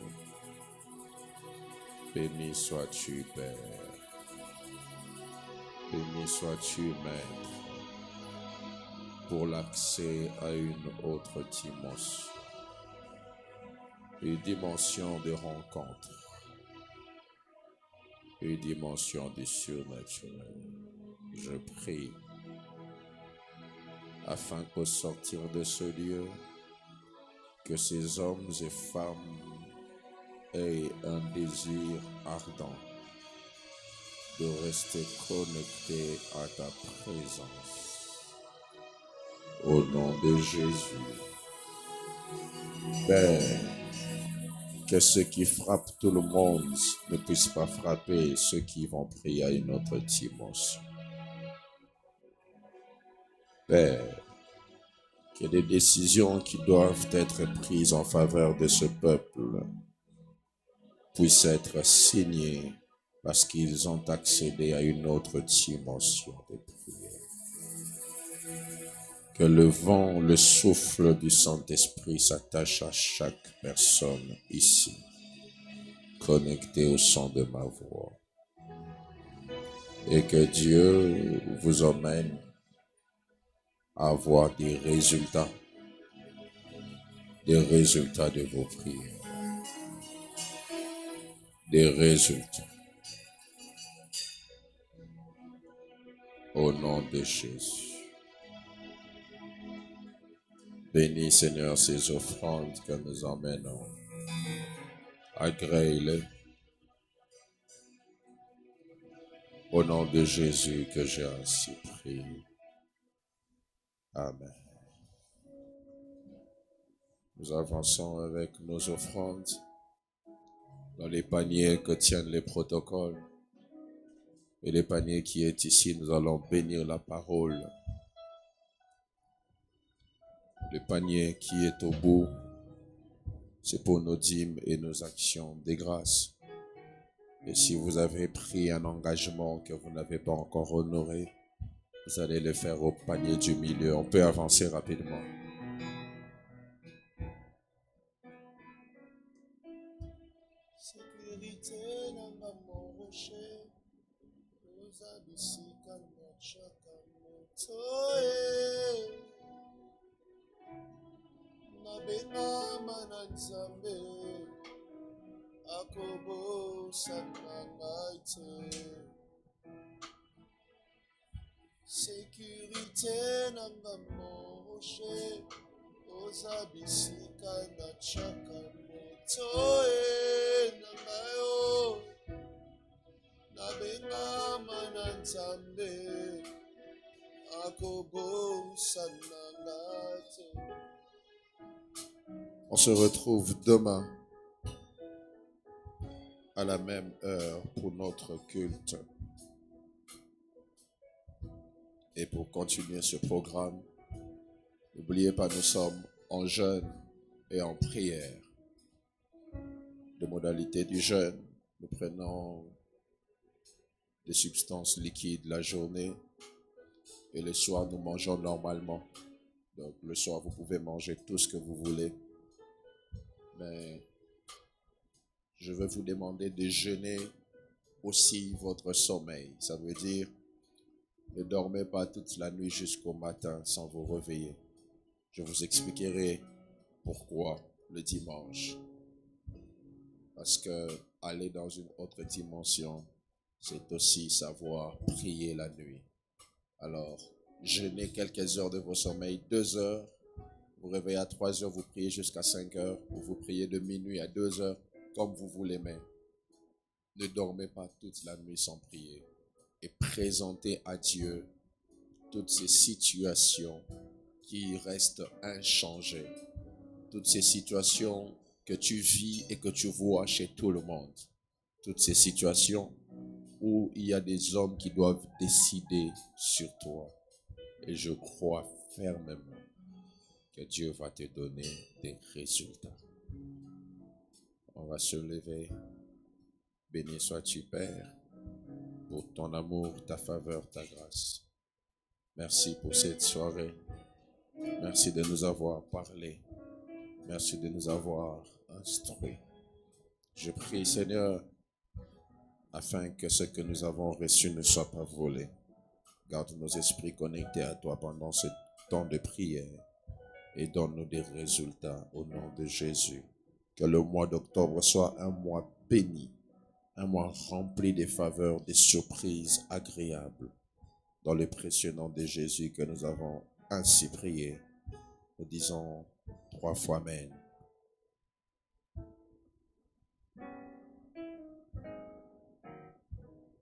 Béni sois-tu Père. Béni sois-tu Maître pour l'accès à une autre dimension. Une dimension de rencontre. Une dimension du surnaturel. Je prie afin qu'au sortir de ce lieu, que ces hommes et femmes aient un désir ardent de rester connectés à ta présence. Au nom de Jésus, Père, que ce qui frappe tout le monde ne puisse pas frapper ceux qui vont prier à une autre dimension. Père, que des décisions qui doivent être prises en faveur de ce peuple puissent être signées parce qu'ils ont accédé à une autre dimension de prière. Que le vent, le souffle du Saint-Esprit s'attache à chaque personne ici, connectée au son de ma voix. et que Dieu vous emmène à avoir des résultats de vos prières, des résultats. Au nom de Jésus. Bénis, Seigneur, ces offrandes que nous emmenons. Agrée-les. Au nom de Jésus que j'ai ainsi prié. Amen. Nous avançons avec nos offrandes dans les paniers que tiennent les protocoles. Et les paniers qui est ici, nous allons bénir la parole. Le panier qui est au bout, c'est pour nos dîmes et nos actions des grâces. Et si vous avez pris un engagement que vous n'avez pas encore honoré, vous allez le faire au panier du milieu. On peut avancer rapidement. Sécurité nanga mon rocher, oza bisika na chaka motoe. Nabengama na Nzambe, akobosana ngai te. Sécurité nanga mon rocher, oza bisika na chaka motoe. Nangayo nabengama na Nzambe, akobosana ngai te. On se retrouve demain à la même heure pour notre culte. Et pour continuer ce programme, n'oubliez pas, nous sommes en jeûne et en prière. Les modalités du jeûne, nous prenons des substances liquides la journée et le soir, nous mangeons normalement. Donc le soir, vous pouvez manger tout ce que vous voulez. Mais je vais vous demander de jeûner aussi votre sommeil. Ça veut dire, ne dormez pas toute la nuit jusqu'au matin sans vous réveiller. Je vous expliquerai pourquoi le dimanche. Parce que aller dans une autre dimension, c'est aussi savoir prier la nuit. Alors, jeûnez quelques heures de vos sommeils, 2 heures. Vous réveillez à 3 heures, vous priez jusqu'à 5 heures, ou vous priez de minuit à 2 heures, comme vous voulez, mais ne dormez pas toute la nuit sans prier. Et présentez à Dieu toutes ces situations qui restent inchangées. Toutes ces situations que tu vis et que tu vois chez tout le monde. Toutes ces situations où il y a des hommes qui doivent décider sur toi. Et je crois fermement que Dieu va te donner des résultats. On va se lever. Béni sois-tu, Père, pour ton amour, ta faveur, ta grâce. Merci pour cette soirée. Merci de nous avoir parlé. Merci de nous avoir instruits. Je prie, Seigneur, afin que ce que nous avons reçu ne soit pas volé. Garde nos esprits connectés à toi pendant ce temps de prière et donne-nous des résultats au nom de Jésus. Que le mois d'octobre soit un mois béni, un mois rempli de faveurs, de surprises agréables. Dans le précieux nom de Jésus que nous avons ainsi prié, nous disons 3 fois Amen.